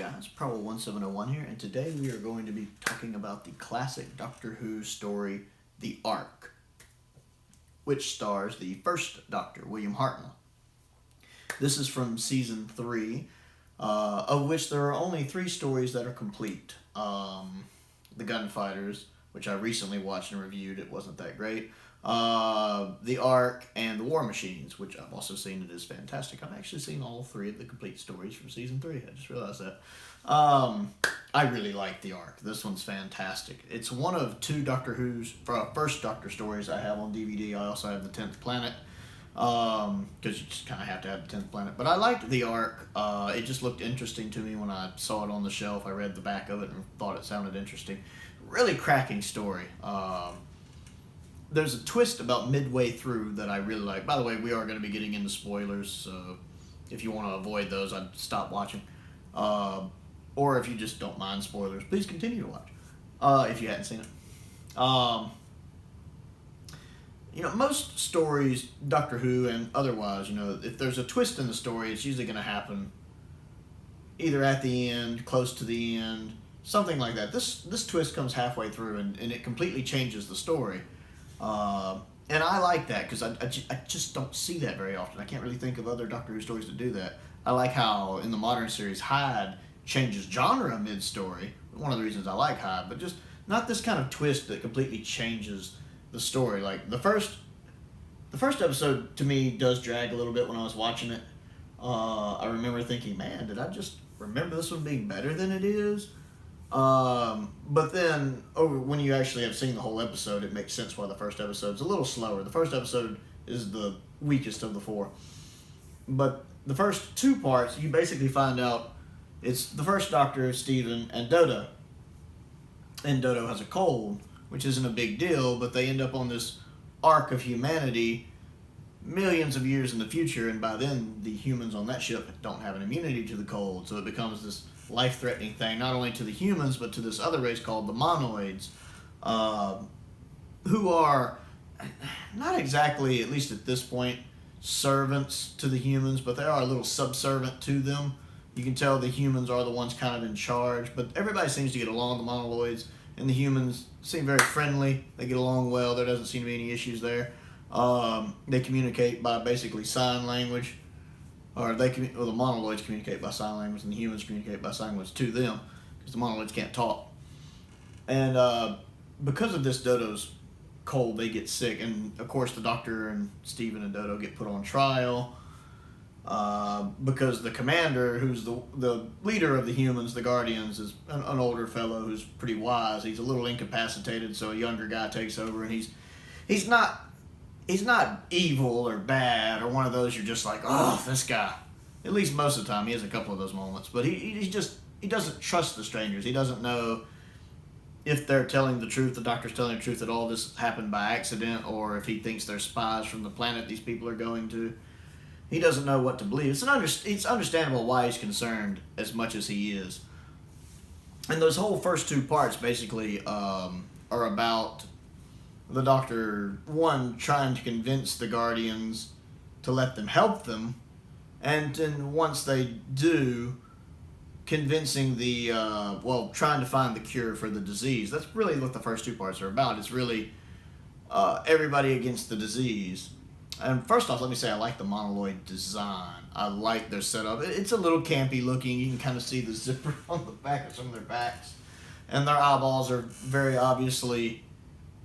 guys, Prowl1701 here, and today we are going to be talking about the classic Doctor Who story, The Ark, which stars the first Doctor, William Hartnell. This is from Season 3, of which there are only 3 stories that are complete. The Gunfighters, which I recently watched and reviewed, it wasn't that great. The Ark, and The War Machines, which I've also seen. It is fantastic. I've actually seen all 3 of the complete stories from Season 3. I just realized that. I really like The Ark. This one's fantastic. It's one of 2 Doctor Who's first Doctor stories I have on DVD. I also have The 10th Planet, because you just kind of have to have The 10th Planet. But I liked The Ark. It just looked interesting to me when I saw it on the shelf. I read the back of it and thought it sounded interesting. Really cracking story. There's a twist about midway through that I really like. By the way, we are going to be getting into spoilers, so if you want to avoid those, I'd stop watching. Or if you just don't mind spoilers, please continue to watch, if you hadn't seen it. Most stories, Doctor Who and otherwise, if there's a twist in the story, it's usually going to happen either at the end, close to the end, something like that. This twist comes halfway through, and it completely changes the story. And I like that because I just don't see that very often. I can't really think of other Doctor Who stories that do that. I like how in the modern series Hyde changes genre mid-story. One of the reasons I like Hyde, but just not this kind of twist that completely changes the story. Like the first episode to me does drag a little bit when I was watching it. I remember thinking, man, did I just remember this one being better than it is? But then when you actually have seen the whole episode, it makes sense why the first episode's a little slower. The first episode is the weakest of the 4. But the first 2 parts, you basically find out it's the first Doctor, Steven, and Dodo. And Dodo has a cold, which isn't a big deal, but they end up on this ark of humanity millions of years in the future, and by then the humans on that ship don't have an immunity to the cold, so it becomes this life-threatening thing, not only to the humans, but to this other race called the Monoids, who are not exactly, at least at this point, servants to the humans, but they are a little subservient to them. You can tell the humans are the ones kind of in charge, but everybody seems to get along, the Monoids, and the humans seem very friendly. They get along well. There doesn't seem to be any issues there. They communicate by basically sign language. Or the Monoloids communicate by sign language, and the humans communicate by sign language to them, because the Monoloids can't talk. And because of this Dodo's cold, they get sick, and of course the Doctor and Steven and Dodo get put on trial, because the commander, who's the leader of the humans, the Guardians, is an older fellow who's pretty wise. He's a little incapacitated, so a younger guy takes over, and he's not evil or bad or one of those you're just like, oh, this guy. At least most of the time. He has a couple of those moments. But he doesn't trust the strangers. He doesn't know if they're telling the truth, the Doctor's telling the truth, that all this happened by accident, or if he thinks they're spies from the planet these people are going to. He doesn't know what to believe. It's understandable why he's concerned as much as he is. And those whole first 2 parts basically are about the Doctor, one, trying to convince the Guardians to let them help them, and then once they do, convincing trying to find the cure for the disease. That's really what the first 2 parts are about. It's really everybody against the disease. And first off, let me say I like the Monoloid design. I like their setup. It's a little campy looking. You can kind of see the zipper on the back of some of their backs. And their eyeballs are very obviously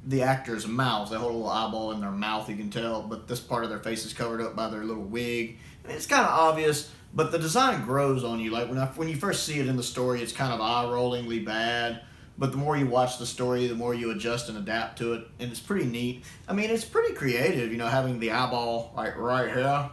the actor's mouth. They hold a little eyeball in their mouth, you can tell, but this part of their face is covered up by their little wig. And it's kind of obvious, but the design grows on you. Like when you first see it in the story, it's kind of eye-rollingly bad, but the more you watch the story, the more you adjust and adapt to it, and it's pretty neat. I mean, it's pretty creative, having the eyeball like right here.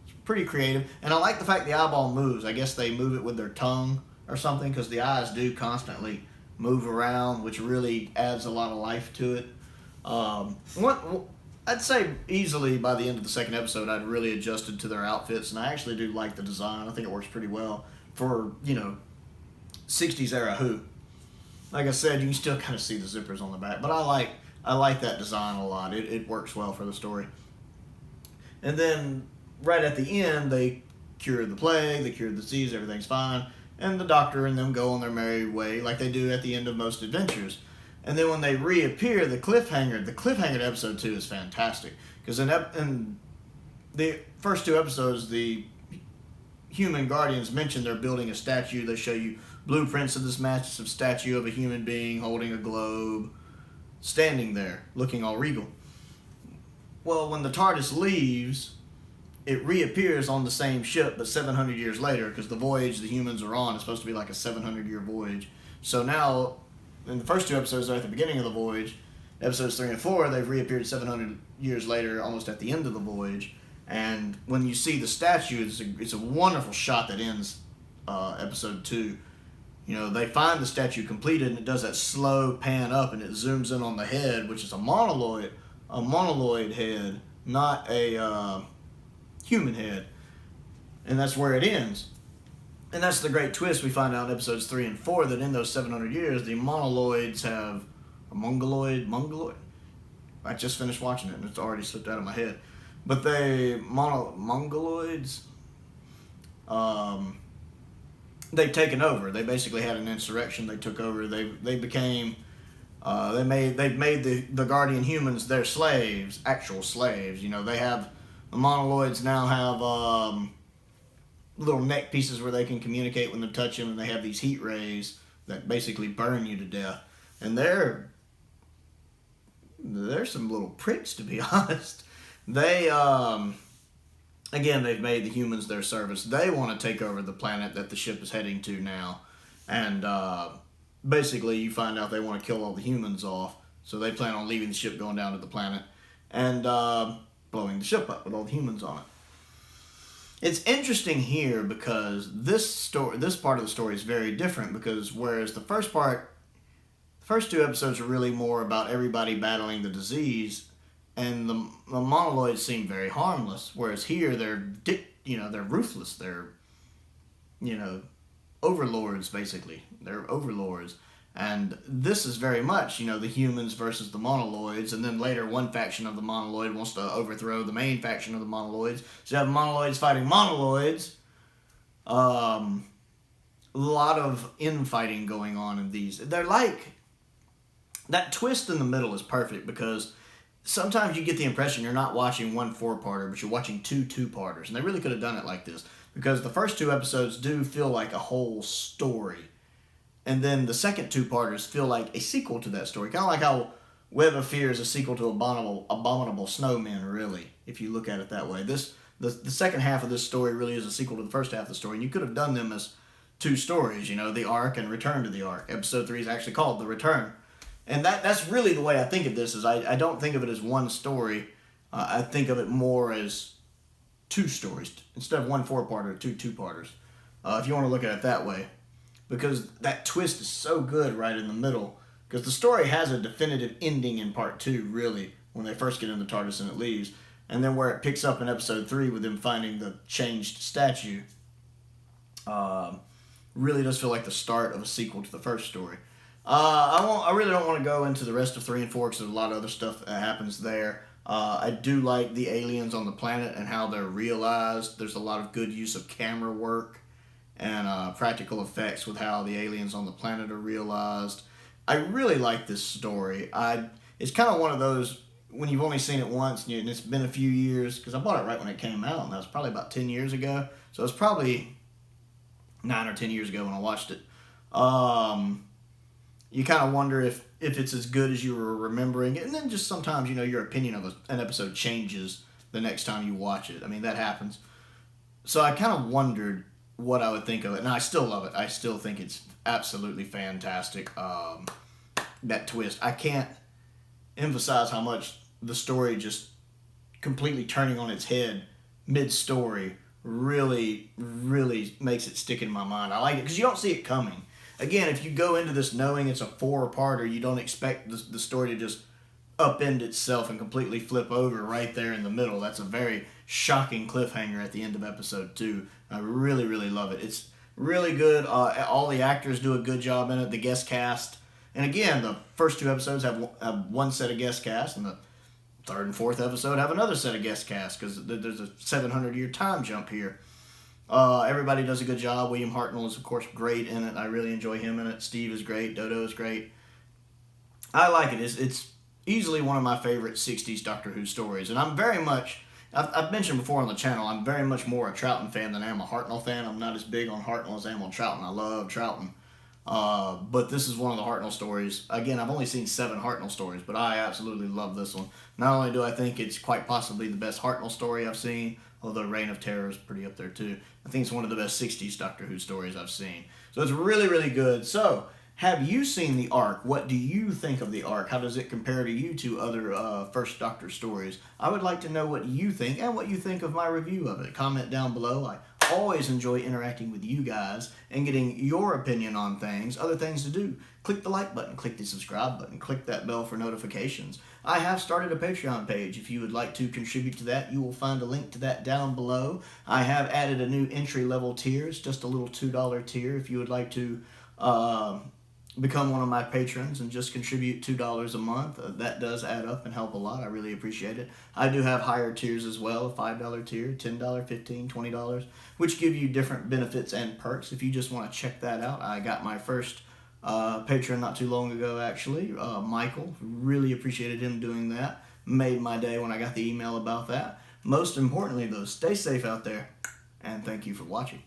It's pretty creative, and I like the fact the eyeball moves. I guess they move it with their tongue or something, because the eyes do constantly move around, which really adds a lot of life to it. I'd say easily by the end of the 2nd episode, I'd really adjusted to their outfits, and I actually do like the design. I think it works pretty well for, 60s era Who. Like I said, you can still kind of see the zippers on the back, but I like that design a lot. It works well for the story. And then right at the end, they cure the plague, they cure the disease, everything's fine. and the Doctor and them go on their merry way like they do at the end of most adventures. And then when they reappear, the cliffhanger to episode 2 is fantastic. Because in the first 2 episodes, the human guardians mention they're building a statue. They show you blueprints of this massive statue of a human being holding a globe, standing there, looking all regal. Well, when the TARDIS leaves, it reappears on the same ship, but 700 years later, because the voyage the humans are on is supposed to be like a 700-year voyage. So now, in the first 2 episodes, they're at the beginning of the voyage. Episodes 3 and 4, they've reappeared 700 years later, almost at the end of the voyage. And when you see the statue, it's a wonderful shot that ends episode 2. You know, they find the statue completed, and it does that slow pan up, and it zooms in on the head, which is a monoloid head, not a human head. And that's where it ends. And that's the great twist we find out in episodes 3 and 4, that in those 700 years, the Mongoloids have... Mongoloid? I just finished watching it, and it's already slipped out of my head. But Mongoloids... they've taken over. They basically had an insurrection. They took over. They became... they've made the Guardian humans their slaves, actual slaves. You know, they have... The Mongoloids now have little neck pieces where they can communicate when they touch them, and they have these heat rays that basically burn you to death. And they're some little pricks, to be honest. They, again, they've made the humans their service. They want to take over the planet that the ship is heading to now. And basically, you find out they want to kill all the humans off. So they plan on leaving the ship, going down to the planet, and blowing the ship up with all the humans on it. It's interesting here because this part of the story is very different, because whereas the first 2 episodes are really more about everybody battling the disease, and the Mongoloids seem very harmless, whereas here they're ruthless. They're, overlords, basically. They're overlords. And this is very much, the humans versus the Mongoloids, and then later one faction of the Mongoloid wants to overthrow the main faction of the Mongoloids. So you have Mongoloids fighting Mongoloids. A lot of infighting going on in these. They're like... That twist in the middle is perfect, because sometimes you get the impression you're not watching one 4-parter, but you're watching 2 2-parters. And they really could have done it like this, because the first 2 episodes do feel like a whole story. And then the second 2-parters feel like a sequel to that story. Kind of like how Web of Fear is a sequel to Abominable Snowmen, really, if you look at it that way. The second half of this story really is a sequel to the first half of the story. And you could have done them as 2 stories, The Ark and Return to the Ark. Episode 3 is actually called The Return. And that's really the way I think of this, is I don't think of it as one story. I think of it more as 2 stories. Instead of one 4-parter, 2 2-parters. If you want to look at it that way. Because that twist is so good right in the middle. Because the story has a definitive ending in part 2, really, when they first get in the TARDIS and it leaves. And then where it picks up in episode 3 with them finding the changed statue, really does feel like the start of a sequel to the first story. I really don't want to go into the rest of 3 and 4 because there's a lot of other stuff that happens there. I do like the aliens on the planet and how they're realized. There's a lot of good use of camera work and practical effects with how the aliens on the planet are realized. I really like this story. It's kind of one of those, when you've only seen it once and it's been a few years, because I bought it right when it came out, and that was probably about 10 years ago. So it was probably 9 or 10 years ago when I watched it. You kind of wonder if it's as good as you were remembering it. And then just sometimes, your opinion of an episode changes the next time you watch it. I mean, that happens. So I kind of wondered what I would think of it. And I still love it. I still think it's absolutely fantastic. That twist. I can't emphasize how much the story just completely turning on its head mid-story really, really makes it stick in my mind. I like it because you don't see it coming. Again, if you go into this knowing it's a 4-parter, you don't expect the story to just upend itself and completely flip over right there in the middle. That's a very shocking cliffhanger at the end of episode 2. I really, really love it. It's really good. All the actors do a good job in it. The guest cast. And again, the first 2 episodes have one set of guest cast, and the 3rd and 4th episode have another set of guest cast, because there's a 700-year time jump here. Everybody does a good job. William Hartnell is, of course, great in it. I really enjoy him in it. Steve is great. Dodo is great. I like it. It's easily one of my favorite 60s Doctor Who stories. And I'm very much, I've mentioned before on the channel, I'm very much more a Troughton fan than I am a Hartnell fan. I'm not as big on Hartnell as I am on Troughton. I love Troughton. But this is one of the Hartnell stories. Again, I've only seen 7 Hartnell stories, but I absolutely love this one. Not only do I think it's quite possibly the best Hartnell story I've seen, although Reign of Terror is pretty up there too. I think it's one of the best 60s Doctor Who stories I've seen. So it's really, really good. So, have you seen the Ark? What do you think of the Ark? How does it compare to you to other First Doctor stories? I would like to know what you think and what you think of my review of it. Comment down below. I always enjoy interacting with you guys and getting your opinion on things. Other things to do: click the like button, click the subscribe button, click that bell for notifications. I have started a Patreon page. If you would like to contribute to that, you will find a link to that down below. I have added a new entry-level tier. It's just a little $2 tier. If you would like to become one of my patrons and just contribute $2 a month, that does add up and help a lot. I really appreciate it. I do have higher tiers as well: a $5 tier, $10, $15, $20, which give you different benefits and perks. If you just want to check that out, I got my first patron not too long ago, actually. Michael, really appreciated him doing that. Made my day when I got the email about that. Most importantly, though, stay safe out there, and thank you for watching.